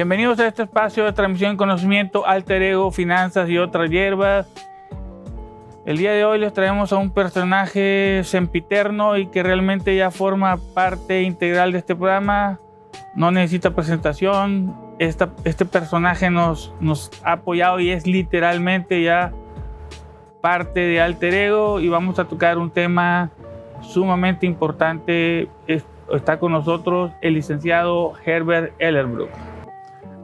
Bienvenidos a este espacio de transmisión de conocimiento, alter ego, finanzas y otras hierbas. El día de hoy les traemos a un personaje sempiterno y que realmente ya forma parte integral de este programa. No necesita presentación. Este personaje nos ha apoyado y es literalmente ya parte de alter ego, y vamos a tocar un tema sumamente importante. Está con nosotros el licenciado Herbert Ellerbrook.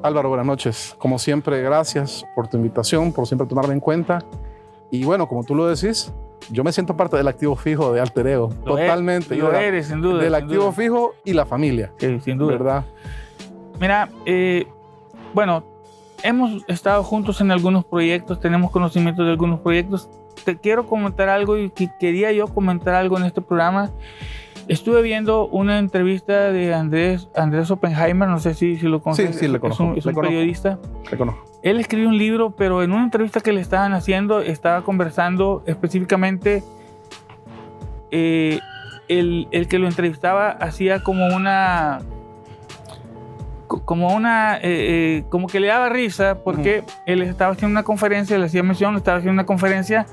Álvaro, buenas noches. Como siempre, gracias por tu invitación, por siempre tomarme en cuenta. Y bueno, como tú lo decís, yo me siento parte del activo fijo de alter ego. Totalmente. Lo eres, sin duda. Del activo fijo y la familia. Sí, sin duda. ¿Verdad? Mira, bueno, hemos estado juntos en algunos proyectos, tenemos conocimiento de algunos proyectos. Te quiero comentar algo y quería yo comentar algo en este programa. Estuve viendo una entrevista de Andrés Oppenheimer, no sé si lo conoces. Sí, le conozco. Es un periodista. Le conozco. Él escribió un libro, pero en una entrevista que le estaban haciendo, estaba conversando específicamente, el que lo entrevistaba hacía como que le daba risa, porque él estaba haciendo una conferencia, le hacía mención, estaba haciendo una conferencia,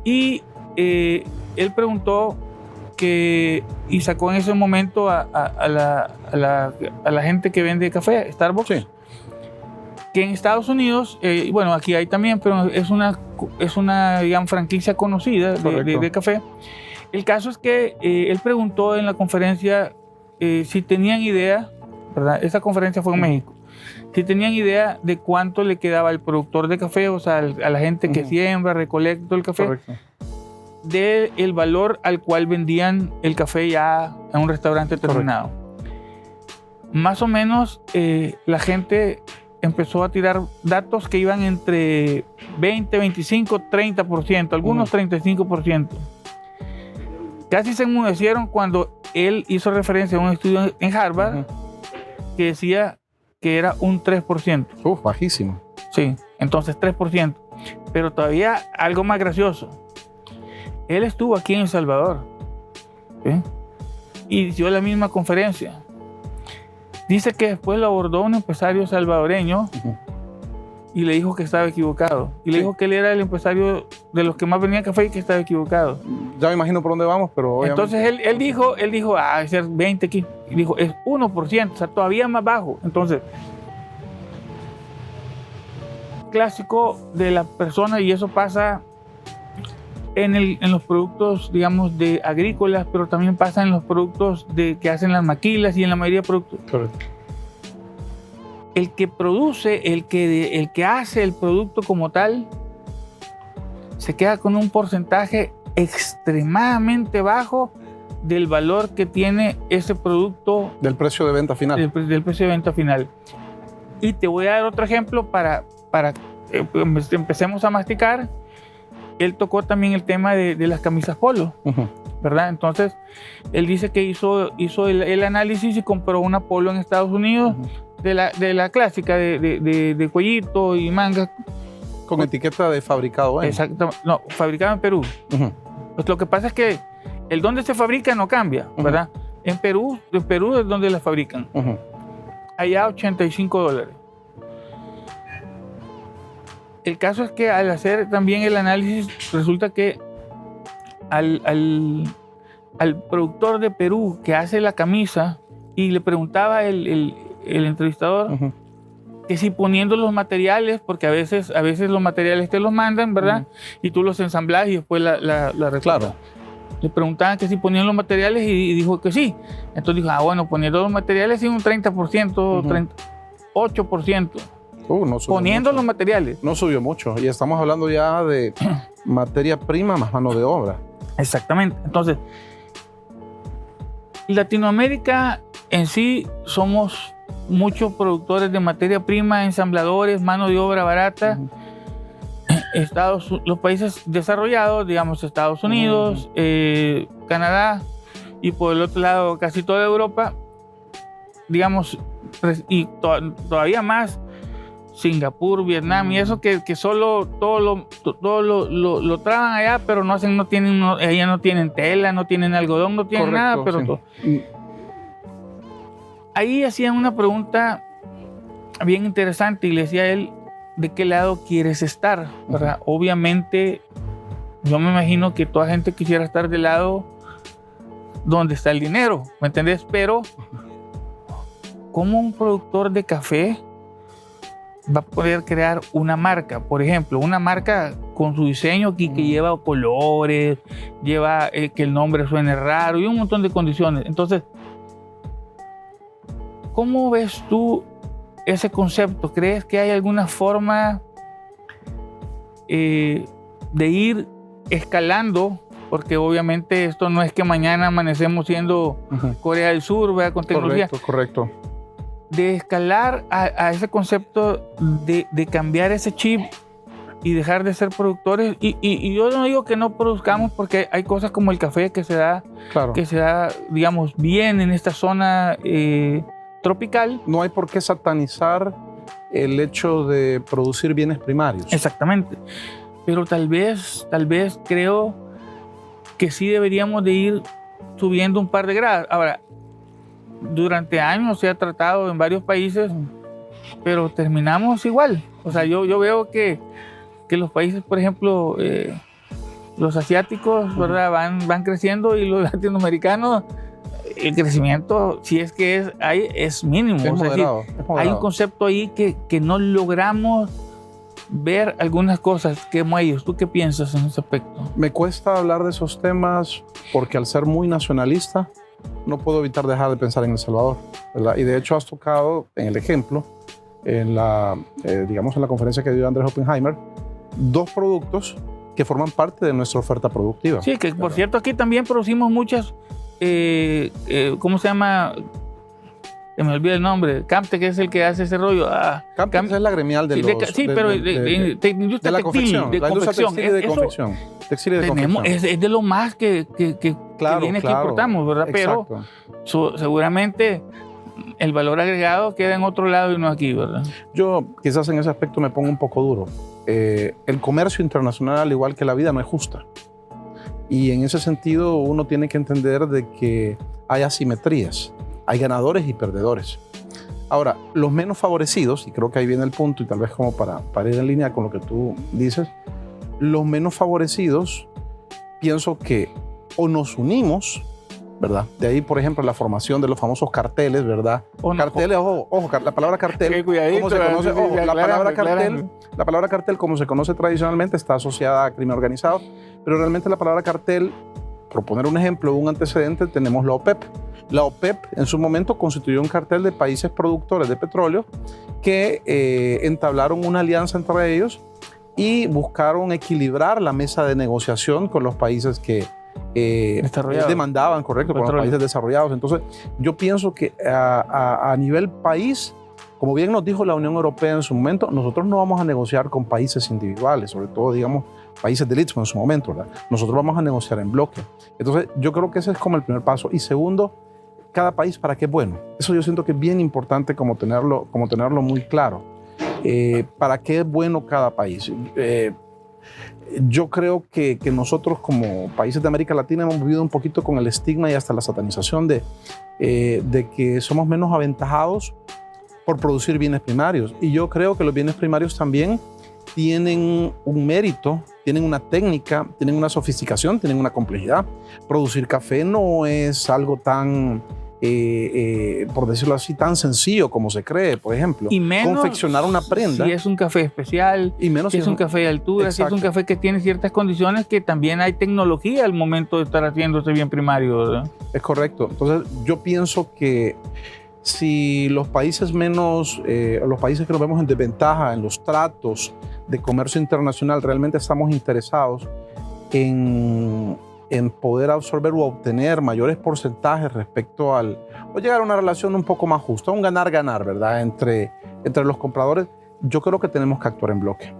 y él preguntó y sacó en ese momento a la gente que vende café, Starbucks, sí, que en Estados Unidos, bueno, aquí hay también, pero es una digamos, franquicia conocida de café. El caso es que él preguntó en la conferencia si tenían idea, ¿verdad? Esa conferencia fue en México. Si tenían idea de cuánto le quedaba al productor de café, o sea, a la gente que siembra, recolecta todo el café, correcto, del valor al cual vendían el café ya en un restaurante terminado. Correcto. Más o menos la gente empezó a tirar datos que iban entre 20, 25, 30%, algunos 35%. Casi se enmudecieron cuando él hizo referencia a un estudio en Harvard que decía que era un 3%. Bajísimo. Sí, entonces 3%. Pero todavía algo más gracioso. Él estuvo aquí en El Salvador, ¿sí? Y dio la misma conferencia. Dice que después lo abordó un empresario salvadoreño y le dijo que estaba equivocado. Y le dijo que él era el empresario de los que más vendían café y que estaba equivocado. Ya me imagino por dónde vamos, pero obviamente... Entonces él dijo, debe ser 20 aquí. Y dijo, es 1%, o sea, todavía más bajo. Entonces, clásico de la persona, y eso pasa en los productos, digamos, de agrícolas, pero también pasa en los productos que hacen las maquilas y en la mayoría de productos. Correcto. El que produce, el que hace el producto como tal, se queda con un porcentaje extremadamente bajo del valor que tiene ese producto. Del precio de venta final. Del precio de venta final. Y te voy a dar otro ejemplo para que empecemos a masticar. Él tocó también el tema de las camisas polo, ¿verdad? Entonces, él dice que hizo el análisis y compró una polo en Estados Unidos, de la clásica de cuellito y manga. Con etiqueta de fabricado, ¿eh? Exactamente. No, fabricado en Perú. Pues lo que pasa es que el donde se fabrica no cambia, ¿verdad? En Perú es donde la fabrican. Allá $85. El caso es que al hacer también el análisis, resulta que al productor de Perú que hace la camisa, y le preguntaba el entrevistador que si poniendo los materiales, porque a veces los materiales te los mandan, ¿verdad? Y tú los ensamblas y después la claro. Le preguntaban que si ponían los materiales y dijo que sí. Entonces dijo, bueno, poniendo los materiales sí un 30%, 8%. No poniendo mucho. Los materiales. No subió mucho. Y estamos hablando ya de materia prima más mano de obra. Exactamente. Entonces, Latinoamérica en sí somos muchos productores de materia prima, ensambladores, mano de obra barata. Los países desarrollados, digamos Estados Unidos, Canadá, y por el otro lado casi toda Europa, digamos, y todavía más Singapur, Vietnam, y eso que solo todo lo traban allá, pero allá no tienen tela, no tienen algodón, no tienen nada, pero sí. Ahí hacían una pregunta bien interesante y le decía a él, ¿de qué lado quieres estar? ¿Verdad? Obviamente, yo me imagino que toda gente quisiera estar del lado donde está el dinero, ¿me entendés? Pero, ¿cómo un productor de café va a poder crear una marca? Por ejemplo, una marca con su diseño que lleva colores, lleva que el nombre suene raro y un montón de condiciones. Entonces, ¿cómo ves tú ese concepto? ¿Crees que hay alguna forma de ir escalando? Porque obviamente esto no es que mañana amanecemos siendo Corea del Sur, ¿verdad? Con tecnología. Correcto. De escalar a ese concepto de cambiar ese chip y dejar de ser productores. Y yo no digo que no produzcamos, porque hay cosas como el café que se da, digamos, bien en esta zona tropical. No hay por qué satanizar el hecho de producir bienes primarios. Exactamente. Pero tal vez creo que sí deberíamos de ir subiendo un par de grados. Ahora, durante años se ha tratado en varios países, pero terminamos igual. O sea, yo veo que los países, por ejemplo, los asiáticos, ¿verdad? van creciendo, y los latinoamericanos, el crecimiento, si es que es mínimo. Es moderado. Hay un concepto ahí que no logramos ver algunas cosas como ellos. ¿Tú qué piensas en ese aspecto? Me cuesta hablar de esos temas porque, al ser muy nacionalista, no puedo evitar dejar de pensar en El Salvador, ¿verdad? Y de hecho has tocado en el ejemplo, en la conferencia que dio Andrés Oppenheimer, dos productos que forman parte de nuestra oferta productiva. Sí, que por cierto aquí también producimos muchas, ¿cómo se llama? Se me olvida el nombre. Camtec es el que hace ese rollo. Camtec es la gremial de industria la confección. La industria textil y de confección. Es de lo más que viene aquí importamos, ¿verdad? Exacto. Pero seguramente el valor agregado queda en otro lado y no aquí, ¿verdad? Yo quizás en ese aspecto me pongo un poco duro. El comercio internacional, al igual que la vida, no es justa. Y en ese sentido uno tiene que entender de que hay asimetrías. Hay ganadores y perdedores. Ahora, los menos favorecidos, y creo que ahí viene el punto, y tal vez como para ir en línea con lo que tú dices, los menos favorecidos, pienso que o nos unimos, ¿verdad? De ahí, por ejemplo, la formación de los famosos carteles, ¿verdad? Carteles, ojo, la palabra cartel, ¿cómo se conoce? Ojo, la palabra cartel, como se conoce tradicionalmente, está asociada a crimen organizado, pero realmente la palabra cartel, por poner un ejemplo, un antecedente, tenemos la OPEP. La OPEP en su momento constituyó un cartel de países productores de petróleo que entablaron una alianza entre ellos y buscaron equilibrar la mesa de negociación con los países que demandaban, correcto, con los países desarrollados. Entonces, yo pienso que a nivel país, como bien nos dijo la Unión Europea en su momento, nosotros no vamos a negociar con países individuales, sobre todo, digamos, países del Istmo en su momento, ¿verdad? Nosotros vamos a negociar en bloque. Entonces, yo creo que ese es como el primer paso. Y segundo, cada país para qué es bueno. Eso yo siento que es bien importante como tenerlo muy claro. ¿Para qué es bueno cada país? Yo creo que nosotros como países de América Latina hemos vivido un poquito con el estigma y hasta la satanización de que somos menos aventajados por producir bienes primarios. Y yo creo que los bienes primarios también tienen un mérito, tienen una técnica, tienen una sofisticación, tienen una complejidad. Producir café no es algo tan, por decirlo así, tan sencillo como se cree, por ejemplo. Y menos confeccionar una prenda. Si es un café especial, y menos si es un café de altura, exacto. Si es un café que tiene ciertas condiciones, que también hay tecnología al momento de estar haciendo ese bien primario, ¿verdad? Es correcto. Entonces, yo pienso que si los países los países que nos vemos en desventaja en los tratos de comercio internacional, realmente estamos interesados en poder absorber o obtener mayores porcentajes respecto o llegar a una relación un poco más justa, un ganar-ganar, ¿verdad? Entre los compradores, yo creo que tenemos que actuar en bloque.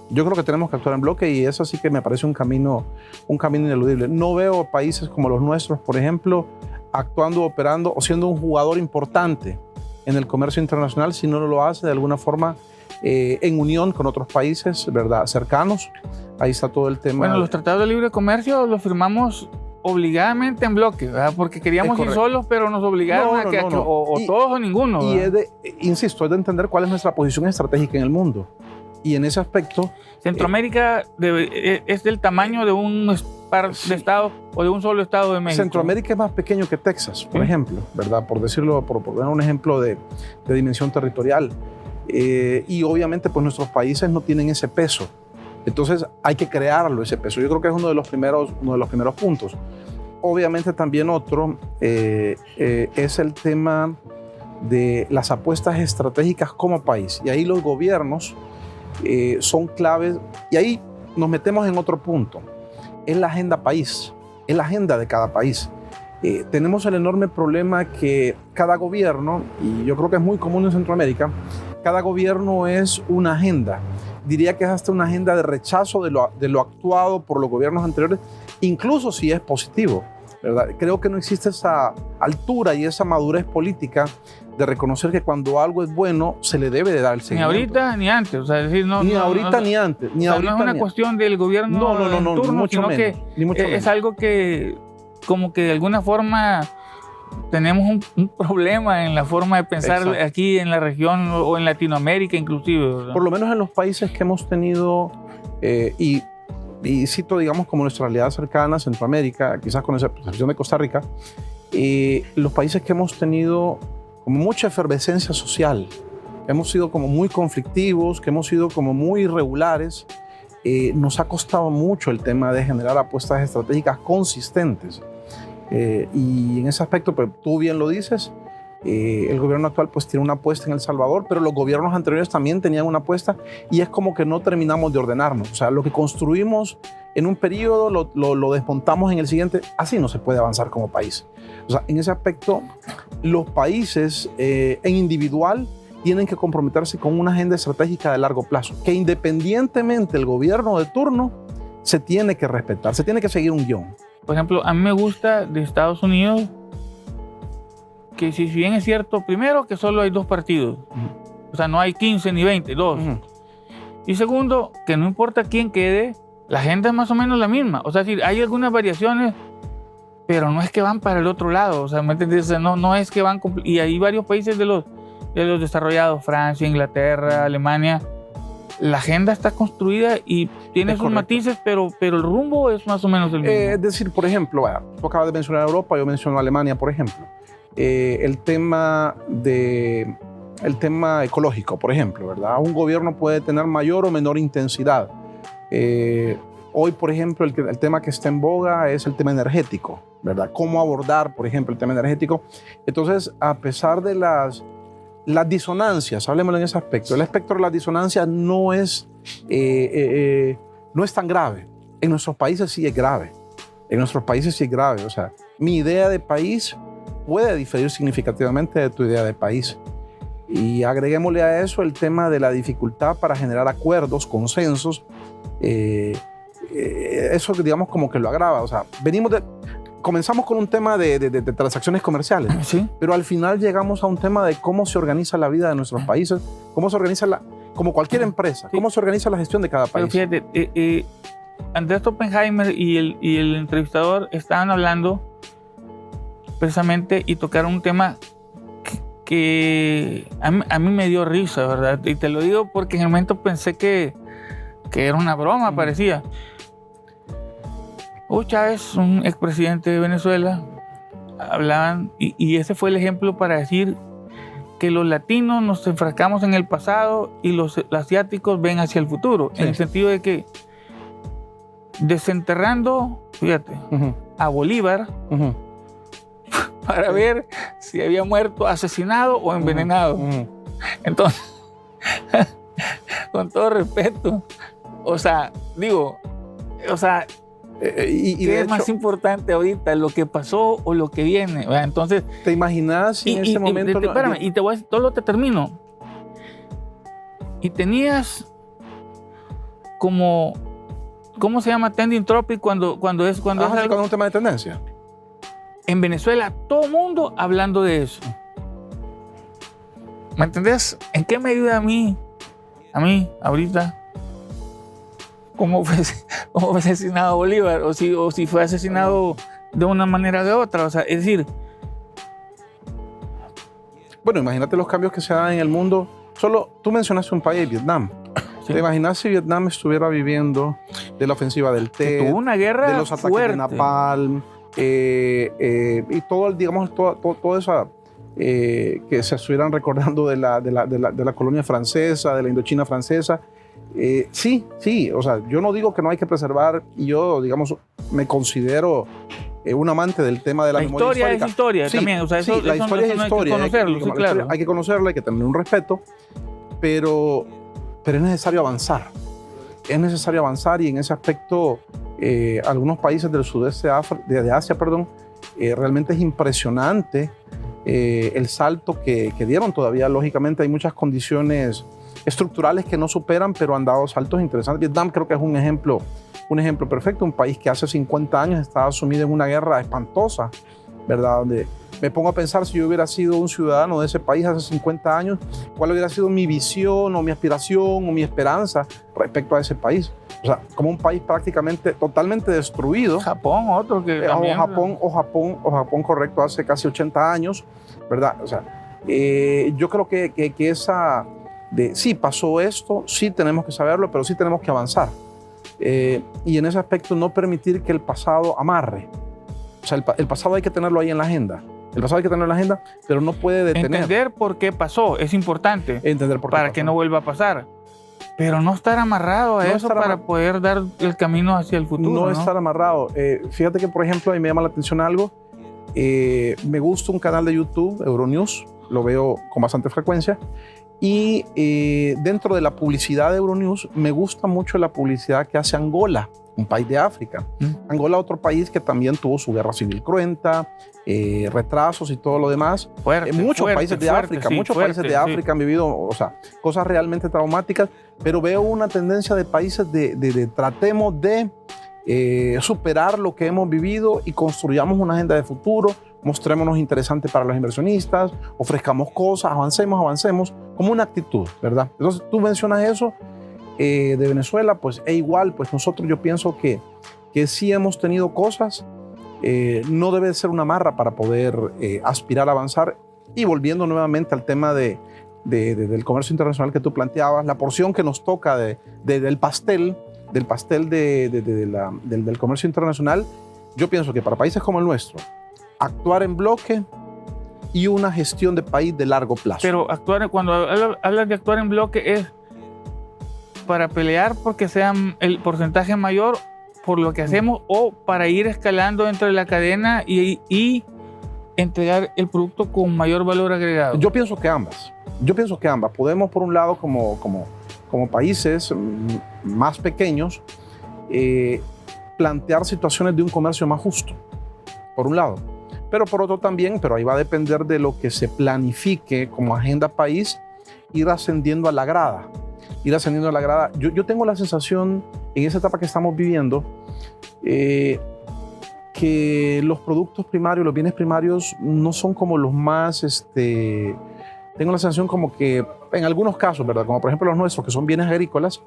Yo creo que tenemos que actuar en bloque, y eso sí que me parece un camino ineludible. No veo países como los nuestros, por ejemplo, actuando, operando o siendo un jugador importante en el comercio internacional si no lo hace de alguna forma en unión con otros países, ¿verdad?, cercanos. Ahí está todo el tema. Bueno, los tratados de libre comercio los firmamos obligadamente en bloque, ¿verdad? Porque queríamos ir solos, pero nos obligaron a que o todos o ninguno. Y insisto, es de entender cuál es nuestra posición estratégica en el mundo. Y en ese aspecto... Centroamérica es del tamaño de un par de estados o de un solo estado de México. Centroamérica es más pequeño que Texas, por ejemplo, ¿verdad? Por decirlo, por poner un ejemplo de dimensión territorial. Y obviamente pues nuestros países no tienen ese peso. Entonces hay que crearlo, ese peso. Yo creo que es uno de los primeros puntos. Obviamente también otro es el tema de las apuestas estratégicas como país. Y ahí los gobiernos son claves. Y ahí nos metemos en otro punto. Es la agenda país, es la agenda de cada país. Tenemos el enorme problema que cada gobierno, y yo creo que es muy común en Centroamérica, cada gobierno es una agenda. Diría que es hasta una agenda de rechazo de lo actuado por los gobiernos anteriores, incluso si es positivo, ¿verdad? Creo que no existe esa altura y esa madurez política de reconocer que cuando algo es bueno, se le debe de dar el seguimiento. Ni ahorita ni antes. O sea, decir, ni ahorita ni antes. No es una cuestión del gobierno en turno, sino que es algo que como que de alguna forma tenemos un problema en la forma de pensar. Exacto. Aquí en la región o en Latinoamérica inclusive, ¿verdad? Por lo menos en los países que hemos tenido, y cito, digamos, como nuestra realidad cercana, Centroamérica, quizás con excepción de Costa Rica, los países que hemos tenido como mucha efervescencia social, que hemos sido como muy conflictivos, que hemos sido como muy irregulares, nos ha costado mucho el tema de generar apuestas estratégicas consistentes. Y en ese aspecto, pues, tú bien lo dices, el gobierno actual pues tiene una apuesta en El Salvador, pero los gobiernos anteriores también tenían una apuesta y es como que no terminamos de ordenarnos. O sea, lo que construimos en un periodo lo desmontamos en el siguiente. Así no se puede avanzar como país. O sea, en ese aspecto, los países en individual tienen que comprometerse con una agenda estratégica de largo plazo, que independientemente del gobierno de turno, se tiene que respetar, se tiene que seguir un guión. Por ejemplo, a mí me gusta de Estados Unidos que si bien es cierto, primero que solo hay 2 partidos, o sea, no hay 15 ni 20, 2. Y segundo, que no importa quién quede, la agenda es más o menos la misma. O sea, si hay algunas variaciones, pero no es que van para el otro lado, o sea, ¿me entiendes? O sea, no es que van... Y hay varios países de los desarrollados, Francia, Inglaterra, Alemania, la agenda está construida y tiene sus matices, pero el rumbo es más o menos el mismo. Es decir, por ejemplo, tú acabas de mencionar Europa, yo menciono Alemania, por ejemplo. El tema ecológico, por ejemplo, ¿verdad? Un gobierno puede tener mayor o menor intensidad. Hoy, por ejemplo, el tema que está en boga es el tema energético, ¿verdad? Cómo abordar, por ejemplo, el tema energético. Entonces, a pesar de las disonancias, hablemoslo en ese aspecto, el espectro de las disonancias no es tan grave. En nuestros países sí es grave. O sea, mi idea de país puede diferir significativamente de tu idea de país. Y agreguémosle a eso el tema de la dificultad para generar acuerdos, consensos. Eso, digamos, como que lo agrava. O sea, comenzamos con un tema de transacciones comerciales, ¿sí? Pero al final llegamos a un tema de cómo se organiza la vida de nuestros países, cómo se organiza como cualquier empresa, sí, cómo se organiza la gestión de cada país. Pero fíjate, Andrés Oppenheimer y el entrevistador estaban hablando precisamente y tocaron un tema que a mí me dio risa, ¿verdad? Y te lo digo porque en el momento pensé que era una broma, parecía. Hugo Chávez, un expresidente de Venezuela, hablaban, y ese fue el ejemplo para decir que los latinos nos enfrascamos en el pasado y los asiáticos ven hacia el futuro, sí, en el sentido de que desenterrando, fíjate, a Bolívar, para ver si había muerto asesinado o envenenado. Entonces, con todo respeto, ¿qué es más importante ahorita, lo que pasó o lo que viene? Entonces, ¿te imaginas en ese momento? Espérame, y te voy a decir, todo te termino. Y tenías como, ¿cómo se llama? Trending topic cuando es un tema de tendencia. En Venezuela, todo el mundo hablando de eso. ¿Me entendés? ¿En qué me ayuda a mí, ahorita? ¿Cómo fue asesinado Bolívar? O si fue asesinado de una manera o de otra. O sea, es decir, bueno, imagínate los cambios que se dan en el mundo. Solo tú mencionaste un país, Vietnam. sí, ¿Te imaginas si Vietnam estuviera viviendo de la ofensiva del que TED, tuvo una guerra de los ataques fuerte. de Napalm, y todo, digamos, todo eso que se estuvieran recordando de la colonia francesa, de la Indochina francesa? Sí, o sea, yo no digo que no hay que preservar, y yo, digamos, me considero un amante del tema de la memoria histórica. La historia es historia también, o sea, eso, la historia es historia, hay que conocerlo, sí, claro. Hay que conocerla, hay que tener un respeto, pero es necesario avanzar. Es necesario avanzar, y en ese aspecto algunos países del sudeste de Asia, realmente es impresionante el salto que dieron. Todavía, lógicamente, hay muchas condiciones estructurales que no superan, pero han dado saltos interesantes. Vietnam creo que es un ejemplo perfecto, un país que hace 50 años estaba sumido en una guerra espantosa, ¿verdad? Donde me pongo a pensar, si yo hubiera sido un ciudadano de ese país hace 50 años, ¿cuál hubiera sido mi visión o mi aspiración o mi esperanza respecto a ese país? O sea, como un país prácticamente totalmente destruido. Japón, otro que también... O Japón, correcto, hace casi 80 años, ¿verdad? O sea, yo creo que esa... sí, pasó esto, sí tenemos que saberlo, pero sí tenemos que avanzar. Y en ese aspecto no permitir que el pasado amarre. O sea, el pasado hay que tenerlo ahí en la agenda. El pasado hay que tenerlo en la agenda, pero no puede detener. Entender por qué pasó, es importante. Entender por qué para pasó. que no vuelva a pasar. Pero no estar amarrado a eso para poder dar el camino hacia el futuro. No estar amarrado. Fíjate que, por ejemplo, a mí me llama la atención algo. Me gusta un canal de YouTube, Euronews, lo veo con bastante frecuencia. Y dentro de la publicidad de Euronews, me gusta mucho la publicidad que hace Angola, un país de África. Angola, otro país que también tuvo su guerra civil cruenta, retrasos y todo lo demás. Muchos países de África han vivido, o sea, cosas realmente traumáticas, pero veo una tendencia de países de tratemos de superar lo que hemos vivido y construyamos una agenda de futuro, mostrémonos interesantes para los inversionistas, ofrezcamos cosas, avancemos, como una actitud, ¿verdad? Entonces tú mencionas eso de Venezuela, pues igual, pues nosotros, yo pienso que sí hemos tenido cosas, no debe ser una marra para poder aspirar a avanzar. Y volviendo nuevamente al tema del comercio internacional que tú planteabas, la porción que nos toca del pastel del comercio internacional, yo pienso que para países como el nuestro, actuar en bloque y una gestión de país de largo plazo. Pero cuando hablas de actuar en bloque, ¿es para pelear porque sea el porcentaje mayor por lo que hacemos o para ir escalando dentro de la cadena y entregar el producto con mayor valor agregado? Yo pienso que ambas. Podemos, por un lado, como países más pequeños, plantear situaciones de un comercio más justo, por un lado. Pero por otro también, pero ahí va a depender de lo que se planifique como agenda país, ir ascendiendo a la grada. Yo tengo la sensación, en esa etapa que estamos viviendo, que los productos primarios, los bienes primarios, no son como los más... tengo la sensación como que, en algunos casos, ¿verdad? Como por ejemplo los nuestros, que son bienes agrícolas,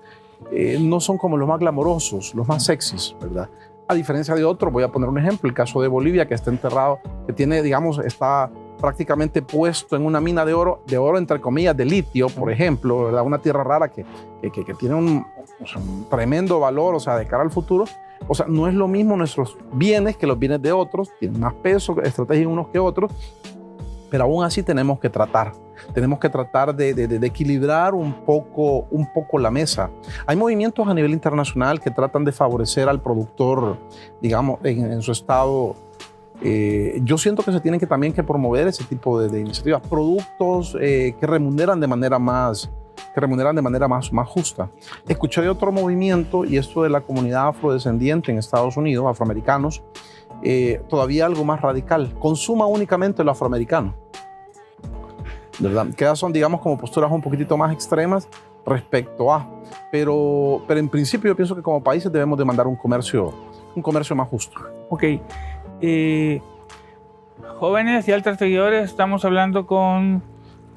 no son como los más glamorosos, los más sexys, ¿verdad? A diferencia de otros, voy a poner un ejemplo, el caso de Bolivia, que está enterrado, que tiene, digamos, está prácticamente puesto en una mina de oro entre comillas, de litio, por ejemplo, ¿verdad? Una tierra rara que tiene un tremendo valor, o sea, de cara al futuro. O sea, no es lo mismo nuestros bienes que los bienes de otros, tienen más peso, estrategia unos que otros, pero aún así tenemos que tratar de equilibrar un poco la mesa. Hay movimientos a nivel internacional que tratan de favorecer al productor, digamos, en su estado. Yo siento que se tienen también que promover ese tipo de iniciativas, productos que remuneran de manera más justa. Escuché de otro movimiento, y esto de la comunidad afrodescendiente en Estados Unidos, afroamericanos, todavía algo más radical: consuma únicamente lo afroamericano, ¿verdad? Que son, digamos, como posturas un poquitito más extremas respecto a, pero en principio yo pienso que como países debemos demandar un comercio más justo. Ok. Jóvenes y altos seguidores, estamos hablando con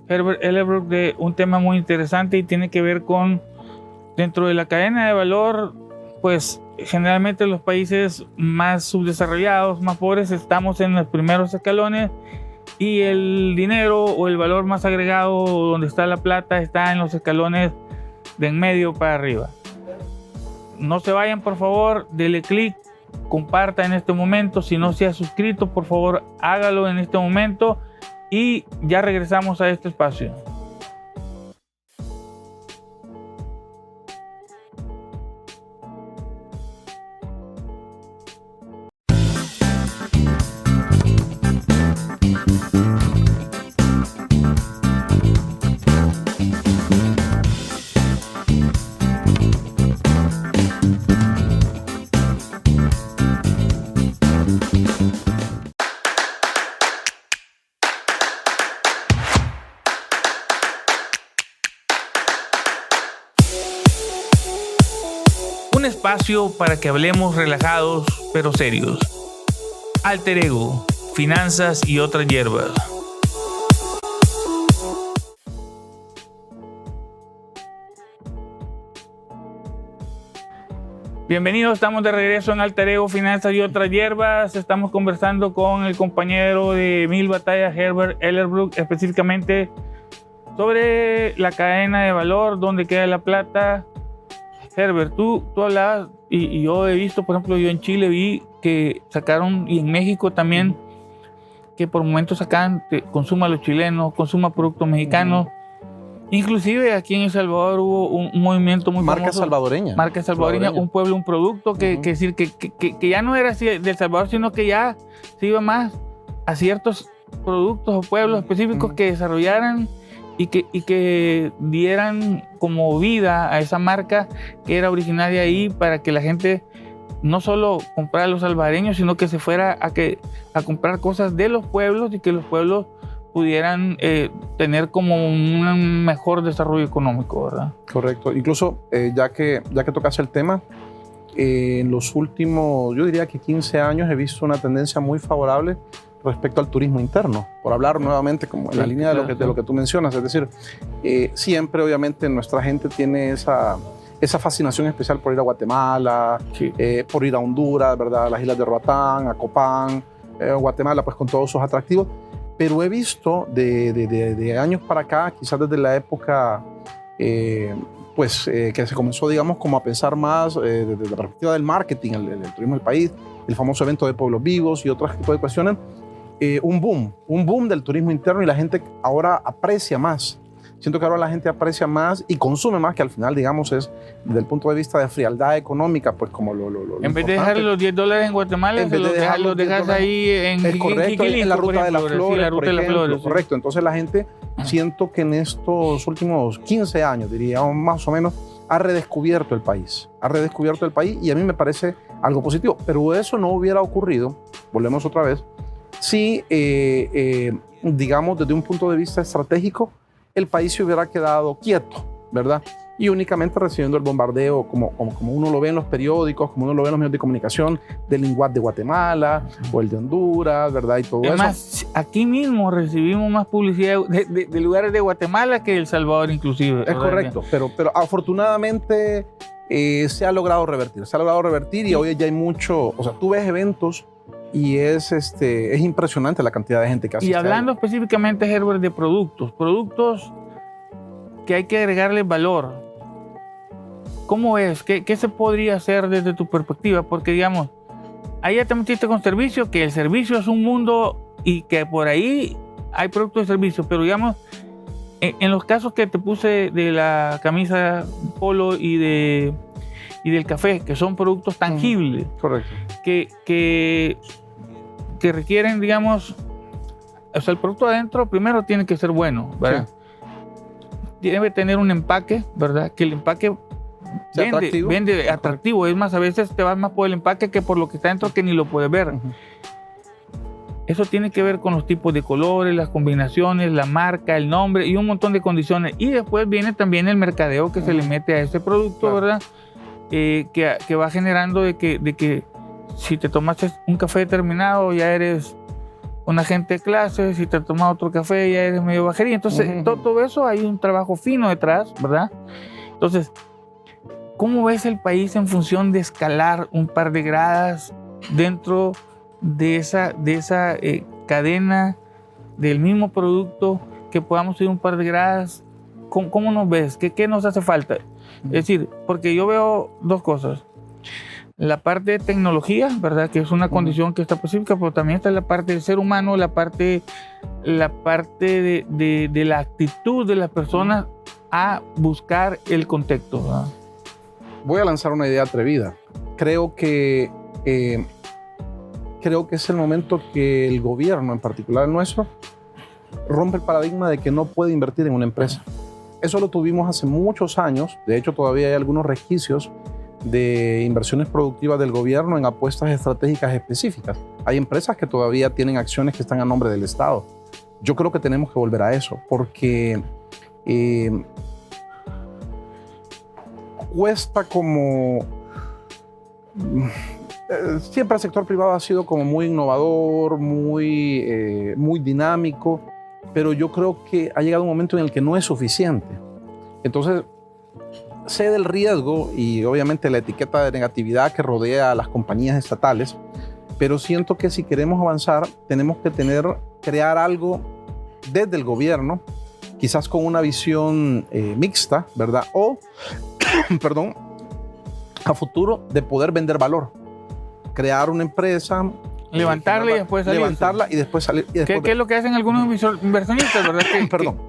Herbert Ellerbrook de un tema muy interesante y tiene que ver con, dentro de la cadena de valor, pues generalmente los países más subdesarrollados, más pobres, estamos en los primeros escalones y el dinero o el valor más agregado, donde está la plata, está en los escalones de en medio para arriba. No se vayan, por favor, denle clic, comparta en este momento. Si no se ha suscrito, por favor, hágalo en este momento y ya regresamos a este espacio. Un espacio para que hablemos relajados pero serios. Alter Ego, finanzas y otras hierbas. Bienvenidos, estamos de regreso en Alter Ego, finanzas y otras hierbas. Estamos conversando con el compañero de Mil Batallas, Herbert Ellerbrook, específicamente sobre la cadena de valor, dónde queda la plata. Herbert, tú hablabas, y yo he visto, por ejemplo, yo en Chile vi que sacaron, y en México también, que por momentos sacaban, consuma los chilenos, consuma productos mexicanos. Inclusive aquí en El Salvador hubo un movimiento muy Marca famoso. salvadoreña. Marca salvadoreña, un pueblo, un producto, que decir que ya no era así de El Salvador, sino que ya se iba más a ciertos productos o pueblos específicos que desarrollaran y que dieran como vida a esa marca que era originaria ahí, para que la gente no solo comprara a los salvadoreños, sino que se fuera a comprar cosas de los pueblos y que los pueblos pudieran tener como un mejor desarrollo económico, ¿verdad? Correcto. Incluso, ya que tocas el tema, en los últimos, yo diría que 15 años, he visto una tendencia muy favorable respecto al turismo interno, por hablar nuevamente como en la línea de lo que tú mencionas. Es decir, siempre obviamente nuestra gente tiene esa fascinación especial por ir a Guatemala, por ir a Honduras, ¿verdad? A las islas de Roatán, a Copán, Guatemala pues con todos sus atractivos. Pero he visto de años para acá, quizás desde la época que se comenzó, digamos, como a pensar más desde la perspectiva del marketing, el turismo del país, el famoso evento de Pueblos Vivos y otros tipos de cuestiones, un boom del turismo interno, y la gente ahora aprecia más. Siento que ahora la gente aprecia más y consume más, que al final, digamos, es desde el punto de vista de frialdad económica, pues como lo en vez de dejar los $10 en Guatemala, en vez de los dejas ahí en la ruta de las flores, sí, la ruta de las flores, sí. Correcto. Entonces la gente, siento que en estos últimos 15 años, diría más o menos, ha redescubierto el país. Y a mí me parece algo positivo. Pero eso no hubiera ocurrido, volvemos otra vez, si, digamos, desde un punto de vista estratégico, el país se hubiera quedado quieto, ¿verdad? Y únicamente recibiendo el bombardeo, como uno lo ve en los periódicos, como uno lo ve en los medios de comunicación, del INGUAT de Guatemala o el de Honduras, ¿verdad? Y todo eso. Además, aquí mismo recibimos más publicidad de lugares de Guatemala que de El Salvador, inclusive. Es correcto, pero afortunadamente se ha logrado revertir, y hoy ya hay mucho, o sea, tú ves eventos y es impresionante la cantidad de gente que asiste. Y hablando específicamente, Herbert, de productos que hay que agregarle valor, ¿cómo es? ¿Qué se podría hacer desde tu perspectiva? Porque, digamos, ahí ya te metiste con servicio, que el servicio es un mundo y que por ahí hay productos de servicio, pero, digamos, en los casos que te puse de la camisa polo y del café, que son productos tangibles, correcto, que requieren, digamos, o sea, el producto adentro primero tiene que ser bueno, ¿verdad? Sí. Debe tener un empaque, ¿verdad? Que el empaque vende atractivo. Es más, a veces te vas más por el empaque que por lo que está dentro, que ni lo puedes ver. Eso tiene que ver con los tipos de colores, las combinaciones, la marca, el nombre y un montón de condiciones. Y después viene también el mercadeo que se le mete a ese producto, ¿verdad? Que va generando de que si te tomaste un café determinado, ya eres un agente de clase. Si te tomas otro café, ya eres medio bajería. Entonces, todo eso hay un trabajo fino detrás, ¿verdad? Entonces, ¿cómo ves el país en función de escalar un par de gradas dentro de esa cadena del mismo producto, que podamos ir un par de gradas? ¿Cómo nos ves? ¿Qué nos hace falta? Es decir, porque yo veo dos cosas. La parte de tecnología, ¿verdad? Que es una condición que está pacífica, pero también está la parte del ser humano, la parte de la actitud de las personas a buscar el contexto, ¿verdad? Voy a lanzar una idea atrevida. Creo que es el momento que el gobierno, en particular el nuestro, rompe el paradigma de que no puede invertir en una empresa. Eso lo tuvimos hace muchos años. De hecho, todavía hay algunos resquicios de inversiones productivas del gobierno en apuestas estratégicas específicas. Hay empresas que todavía tienen acciones que están a nombre del Estado. Yo creo que tenemos que volver a eso, porque cuesta como... siempre el sector privado ha sido como muy innovador, muy dinámico, pero yo creo que ha llegado un momento en el que no es suficiente. Entonces, sé del riesgo y obviamente la etiqueta de negatividad que rodea a las compañías estatales, pero siento que si queremos avanzar, tenemos que crear algo desde el gobierno, quizás con una visión mixta, ¿verdad? O, perdón, a futuro de poder vender valor. Crear una empresa, levantarla y después salir. Levantarla y después salir. Y después ¿Qué es lo que hacen algunos inversionistas, verdad?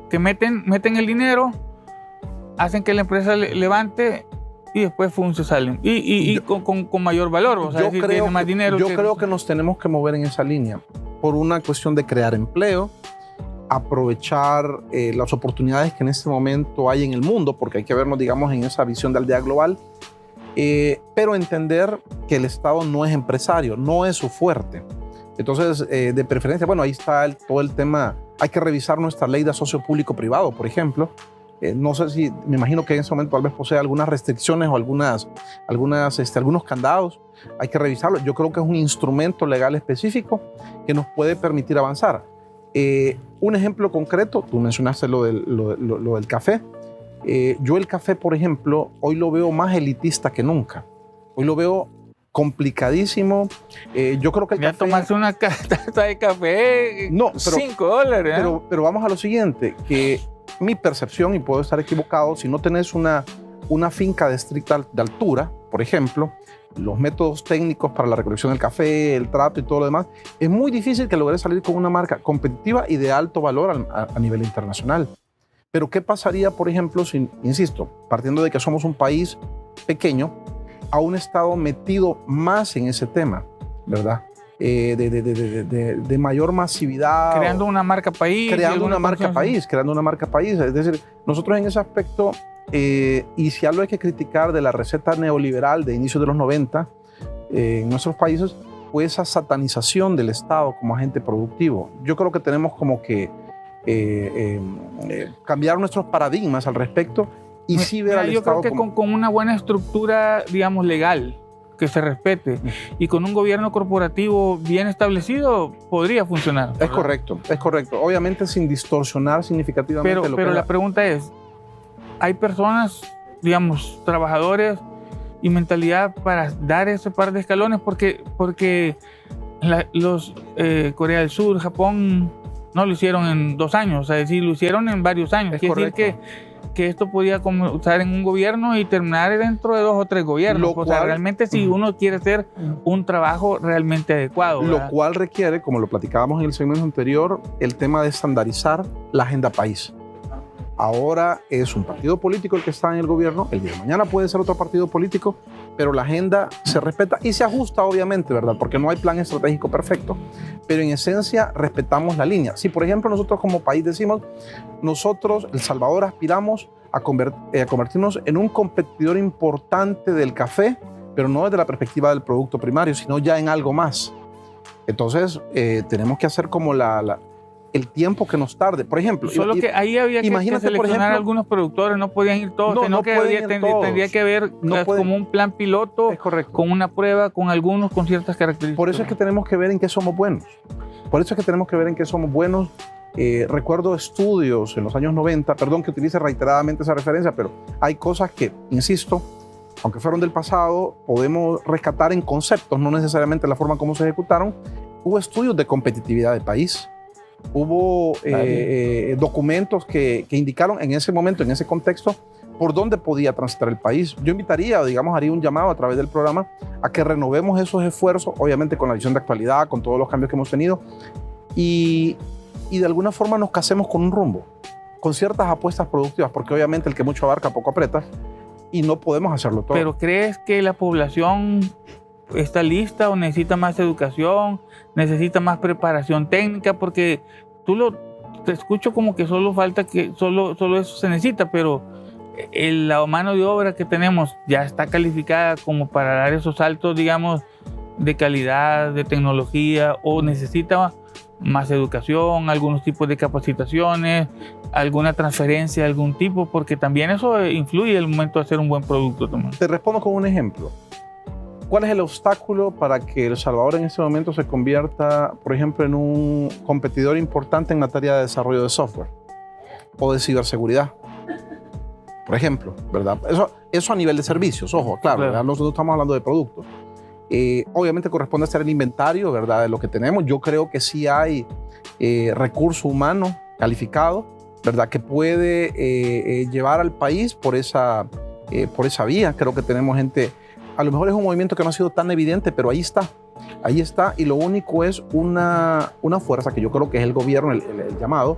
Que meten el dinero, hacen que la empresa levante y después se salen. Y con mayor valor, o sea, yo creo tiene más dinero. Yo creo que nos tenemos que mover en esa línea por una cuestión de crear empleo, aprovechar las oportunidades que en este momento hay en el mundo, porque hay que vernos, digamos, en esa visión de aldea global, pero entender que el Estado no es empresario, no es su fuerte. Entonces, de preferencia, bueno, ahí está todo el tema. Hay que revisar nuestra ley de asocio público-privado, por ejemplo. No sé si, me imagino que en ese momento tal vez posee algunas restricciones o algunos candados. Hay que revisarlo. Yo creo que es un instrumento legal específico que nos puede permitir avanzar. Un ejemplo concreto, tú mencionaste lo del café. Yo el café, por ejemplo, hoy lo veo más elitista que nunca. Hoy lo veo complicadísimo. Yo creo que el café... tomarse una taza de café, no, pero, $5. Pero vamos a lo siguiente, que mi percepción, y puedo estar equivocado, si no tenés una finca de estricta de altura, por ejemplo, los métodos técnicos para la recolección del café, el trato y todo lo demás, es muy difícil que logres salir con una marca competitiva y de alto valor a nivel internacional. Pero ¿qué pasaría, por ejemplo, si, insisto, partiendo de que somos un país pequeño, a un Estado metido más en ese tema, ¿verdad? De mayor masividad. Creando una marca país. Creando una marca país. Es decir, nosotros en ese aspecto, y si algo hay que criticar de la receta neoliberal de inicios de los 90 en nuestros países, fue esa satanización del Estado como agente productivo. Yo creo que tenemos como que cambiar nuestros paradigmas al respecto y sí ver al Estado. Yo creo que con una buena estructura, digamos, legal, que se respete, y con un gobierno corporativo bien establecido, podría funcionar. Es correcto. Obviamente sin distorsionar significativamente pero la pregunta es, ¿hay personas, digamos, trabajadores y mentalidad para dar ese par de escalones? Porque Corea del Sur, Japón, no lo hicieron en 2 años, o sea, decir, lo hicieron en varios años. Quiere decir que esto podía comenzar en un gobierno y terminar dentro de 2 o 3 gobiernos. O sea, realmente si uno quiere hacer un trabajo realmente adecuado, ¿verdad? Lo cual requiere, como lo platicábamos en el segmento anterior, el tema de estandarizar la agenda país. Ahora es un partido político el que está en el gobierno, el día de mañana puede ser otro partido político, pero la agenda se respeta y se ajusta, obviamente, ¿verdad? Porque no hay plan estratégico perfecto, pero en esencia respetamos la línea. Si, por ejemplo, nosotros como país decimos, nosotros, El Salvador, aspiramos a convertirnos en un competidor importante del café, pero no desde la perspectiva del producto primario, sino ya en algo más. Entonces, tenemos que hacer como el tiempo que nos tarde. Por ejemplo, solo que ahí había que seleccionar, por ejemplo, algunos productores, no podían ir todos, tendría que haber como un plan piloto, con una prueba, con algunos, con ciertas características. Por eso es que tenemos que ver en qué somos buenos. Recuerdo estudios en los años 90, perdón que utilice reiteradamente esa referencia, pero hay cosas que, insisto, aunque fueron del pasado, podemos rescatar en conceptos, no necesariamente la forma como se ejecutaron. Hubo estudios de competitividad del país, hubo documentos que indicaron en ese momento, en ese contexto, por dónde podía transitar el país. Yo invitaría, digamos, haría un llamado a través del programa a que renovemos esos esfuerzos, obviamente con la visión de actualidad, con todos los cambios que hemos tenido, y de alguna forma nos casemos con un rumbo, con ciertas apuestas productivas, porque obviamente el que mucho abarca poco aprieta y no podemos hacerlo todo. ¿Pero crees que la población está lista o necesita más educación, necesita más preparación técnica? Porque te escucho como que solo falta solo eso se necesita, pero la mano de obra que tenemos ya está calificada como para dar esos saltos, digamos, de calidad, de tecnología, o necesita más educación, algunos tipos de capacitaciones, alguna transferencia de algún tipo, porque también eso influye en el momento de hacer un buen producto también. Te respondo con un ejemplo. ¿Cuál es el obstáculo para que El Salvador en este momento se convierta, por ejemplo, en un competidor importante en materia de desarrollo de software o de ciberseguridad? Por ejemplo, ¿verdad? Eso a nivel de servicios, ojo, claro. Nosotros estamos hablando de productos. Obviamente corresponde hacer el inventario, ¿verdad?, de lo que tenemos. Yo creo que sí hay recurso humano calificado, ¿verdad?, que puede llevar al país por esa vía. Creo que tenemos gente, a lo mejor es un movimiento que no ha sido tan evidente, pero ahí está, y lo único es una fuerza que yo creo que es el gobierno, el llamado,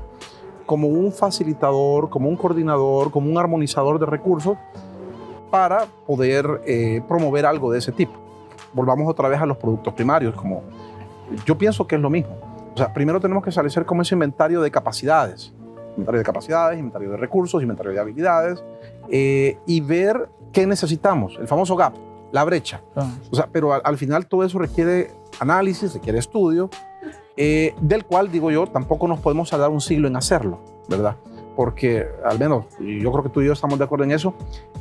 como un facilitador, como un coordinador, como un armonizador de recursos para poder promover algo de ese tipo. Volvamos otra vez a los productos primarios, como yo pienso que es lo mismo. O sea, primero tenemos que establecer como ese inventario de capacidades, inventario de recursos, inventario de habilidades, y ver qué necesitamos, el famoso gap, la brecha. O sea, pero al final todo eso requiere análisis, requiere estudio, del cual, digo yo, tampoco nos podemos tardar un siglo en hacerlo, ¿verdad? Porque al menos, y yo creo que tú y yo estamos de acuerdo en eso,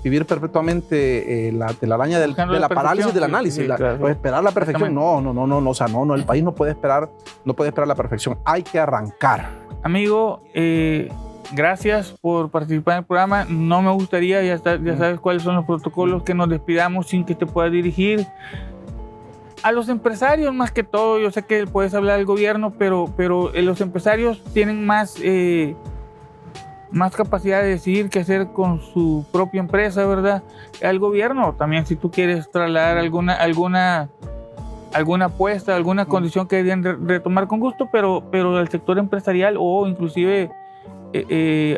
vivir perpetuamente la telaraña de la parálisis del análisis, sí, claro. Pues esperar la perfección, no, o sea, no, el país no puede esperar la perfección, hay que arrancar. Amigo, gracias por participar en el programa. No me gustaría, ya sabes cuáles son los protocolos, que nos despidamos sin que te puedas dirigir a los empresarios más que todo. Yo sé que puedes hablar del gobierno, pero los empresarios tienen más capacidad de decidir qué hacer con su propia empresa, ¿verdad? Al gobierno también, si tú quieres trasladar alguna apuesta, alguna condición que deben retomar con gusto, pero el sector empresarial o inclusive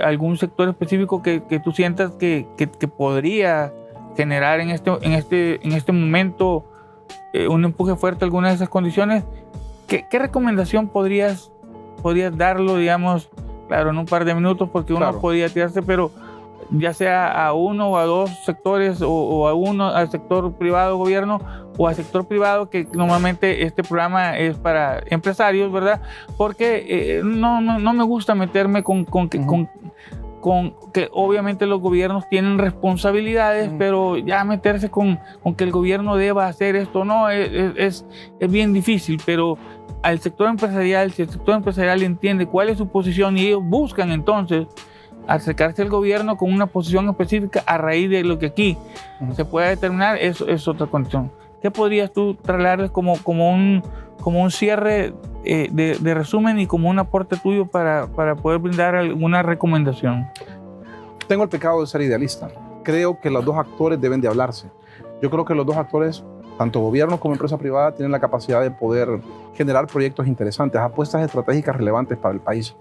algún sector específico que tú sientas que podría generar en este momento un empuje fuerte a alguna de esas condiciones, ¿qué recomendación podrías darlo, digamos, claro, en un par de minutos, porque uno podría tirarse, pero ya sea a uno o a dos sectores, o a uno al sector privado, gobierno, o al sector privado, que normalmente este programa es para empresarios, ¿verdad? Porque no me gusta meterme con que obviamente los gobiernos tienen responsabilidades, pero ya meterse con que el gobierno deba hacer esto, no, es bien difícil. Pero al sector empresarial, si el sector empresarial entiende cuál es su posición y ellos buscan entonces acercarse al gobierno con una posición específica a raíz de lo que aquí se pueda determinar, eso es otra condición. ¿Qué podrías tú trasladarles como un cierre de resumen y como un aporte tuyo para poder brindar alguna recomendación? Tengo el pecado de ser idealista. Creo que los dos actores deben de hablarse. Yo creo que los dos actores, tanto gobierno como empresa privada, tienen la capacidad de poder generar proyectos interesantes, apuestas estratégicas relevantes para el país.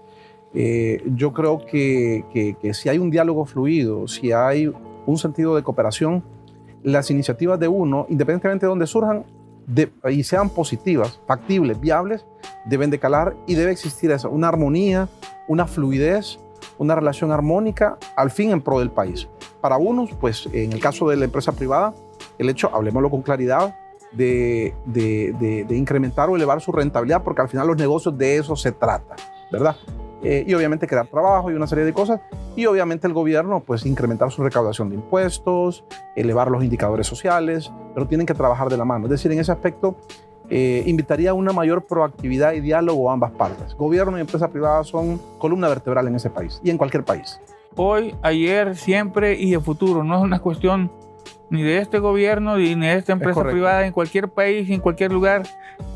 Yo creo que si hay un diálogo fluido, si hay un sentido de cooperación, las iniciativas de uno, independientemente de donde surjan y sean positivas, factibles, viables, deben de calar, y debe existir eso, una armonía, una fluidez, una relación armónica, al fin en pro del país. Para unos, pues en el caso de la empresa privada, el hecho, hablemoslo con claridad, de incrementar o elevar su rentabilidad, porque al final los negocios de eso se trata, ¿verdad? Y obviamente crear trabajo y una serie de cosas, y obviamente el gobierno pues incrementar su recaudación de impuestos, elevar los indicadores sociales, pero tienen que trabajar de la mano. Es decir, en ese aspecto invitaría a una mayor proactividad y diálogo a ambas partes. Gobierno y empresa privada son columna vertebral en ese país y en cualquier país. Hoy, ayer, siempre y de futuro. No es una cuestión ni de este gobierno, ni de esta empresa privada, en cualquier país, en cualquier lugar,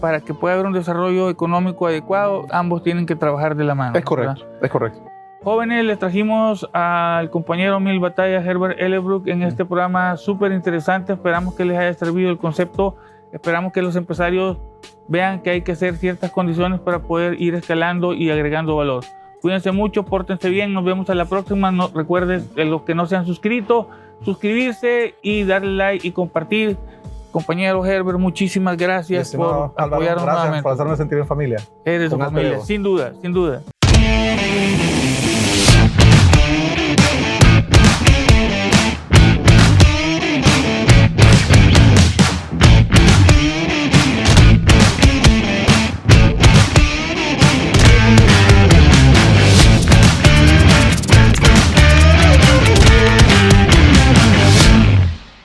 para que pueda haber un desarrollo económico adecuado, ambos tienen que trabajar de la mano. Es correcto, ¿verdad? Es correcto. Jóvenes, les trajimos al compañero Mil Batallas, Herbert Ellerbrook, en este programa súper interesante. Esperamos que les haya servido el concepto. Esperamos que los empresarios vean que hay que hacer ciertas condiciones para poder ir escalando y agregando valor. Cuídense mucho, pórtense bien, nos vemos a la próxima. No, recuerden, los que no se han suscrito, suscribirse y darle like y compartir. Compañero Herbert, muchísimas gracias por apoyarnos nuevamente. Gracias por hacerme sentir en familia. Eres de familia, sin duda, sin duda.